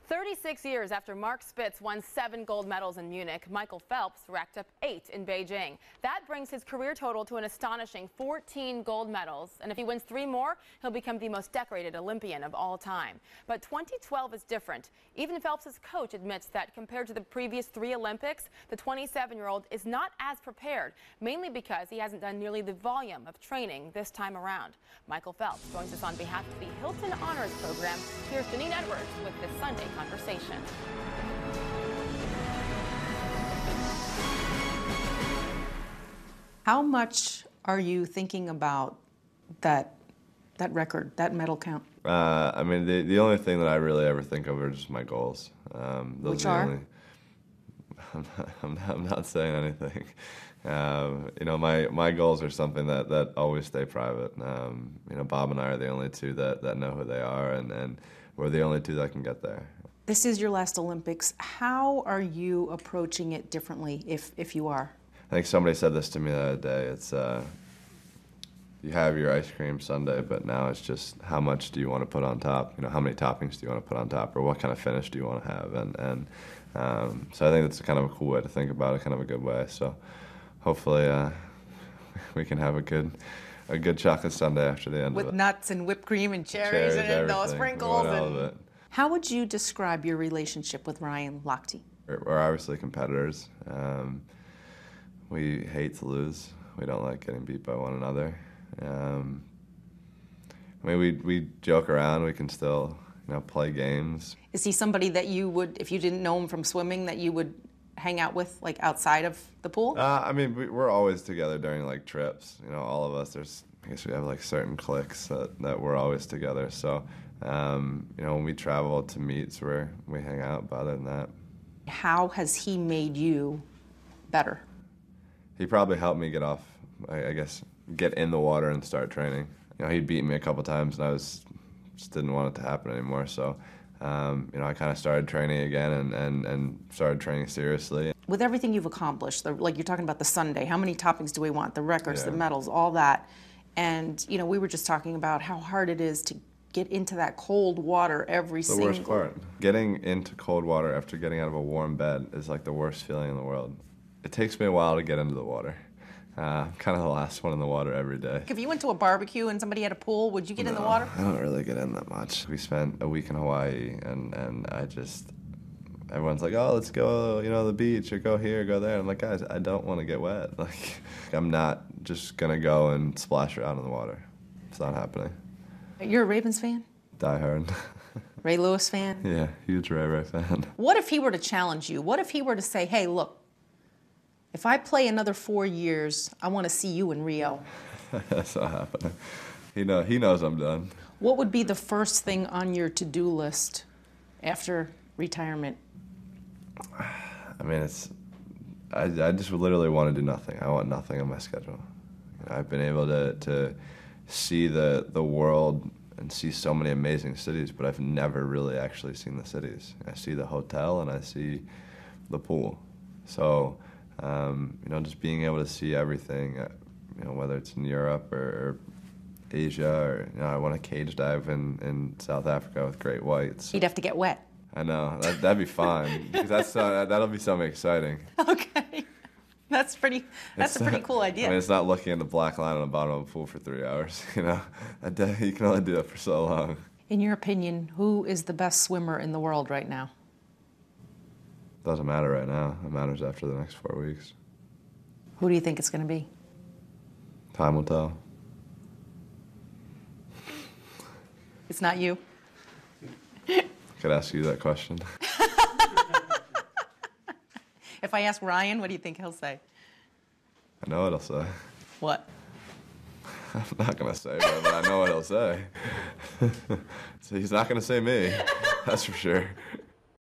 36 years after Mark Spitz won 7 gold medals in Munich, Michael Phelps racked up 8 in Beijing. That brings his career total to an astonishing 14 gold medals. And if he wins 3 more, he'll become the most decorated Olympian of all time. But 2012 is different. Even Phelps' coach admits that compared to the previous 3 Olympics, the 27-year-old is not as prepared, mainly because he hasn't done nearly the volume of training this time around. Michael Phelps joins us on behalf of the Hilton Honors Program. Here's Janine Edwards with this Sunday conversation. How much are you thinking about that record, that medal count? I mean, the only thing that I really ever think of are just my goals. Which are? I'm not saying anything. You know, my goals are something that always stay private. You know, Bob and I are the only two that know who they are, and we're the only two that can get there. This is your last Olympics. How are you approaching it differently, if you are? I think somebody said this to me the other day. It's you have your ice cream sundae, but now it's just how much do you want to put on top? You know, how many toppings do you want to put on top, or what kind of finish do you want to have? And so I think that's kind of a cool way to think about it, kind of a good way. So hopefully we can have a good chocolate sundae after the end with of it. Nuts and whipped cream and cherries and those sprinkles. All of it. How would you describe your relationship with Ryan Lochte? We're obviously competitors. We hate to lose. We don't like getting beat by one another. I mean, we joke around. We can still, you know, play games. Is he somebody that you would, if you didn't know him from swimming, that you would hang out with, like outside of the pool? I mean, we're always together during like trips. You know, all of us. I guess we have like certain cliques that we're always together. So, you know, when we travel to meets, we hang out. But other than that, how has he made you better? He probably helped me get off. I guess get in the water and start training. You know, he'd beaten me a couple times, and I just didn't want it to happen anymore. So, you know, I kind of started training again and started training seriously. With everything you've accomplished, like you're talking about the Sunday, how many toppings do we want? The records, the medals, all that. And, you know, we were just talking about how hard it is to get into that cold water every single... The worst part. Getting into cold water after getting out of a warm bed is like the worst feeling in the world. It takes me a while to get into the water. I'm kind of the last one in the water every day. If you went to a barbecue and somebody had a pool, would you get in the water? I don't really get in that much. We spent a week in Hawaii, and everyone's like, oh, let's go, you know, the beach, or go here, go there. I'm like, guys, I don't want to get wet. Like, I'm not just going to go and splash around in the water. It's not happening. You're a Ravens fan? Die hard. Ray Lewis fan? Yeah, huge Ray fan. What if he were to challenge you? What if he were to say, hey, look, if I play another 4 years, I want to see you in Rio? That's not happening. He knows I'm done. What would be the first thing on your to-do list after retirement? I mean, I just literally want to do nothing. I want nothing on my schedule. You know, I've been able to see the world and see so many amazing cities, but I've never really actually seen the cities. I see the hotel and I see the pool. So, you know, just being able to see everything, you know, whether it's in Europe or Asia, or, you know, I want to cage dive in South Africa with great whites. You'd have to get wet. I know, that'd be fun, because that'll be something exciting. Okay. That's a pretty cool idea. I mean, it's not looking at the black line on the bottom of a pool for 3 hours, you know. You can only do that for so long. In your opinion, who is the best swimmer in the world right now? Doesn't matter right now. It matters after the next 4 weeks. Who do you think it's going to be? Time will tell. It's not you? Could ask you that question. If I ask Ryan, what do you think he'll say? I know what he'll say. What? I'm not going to say, but I know what he'll say. So he's not going to say me, that's for sure.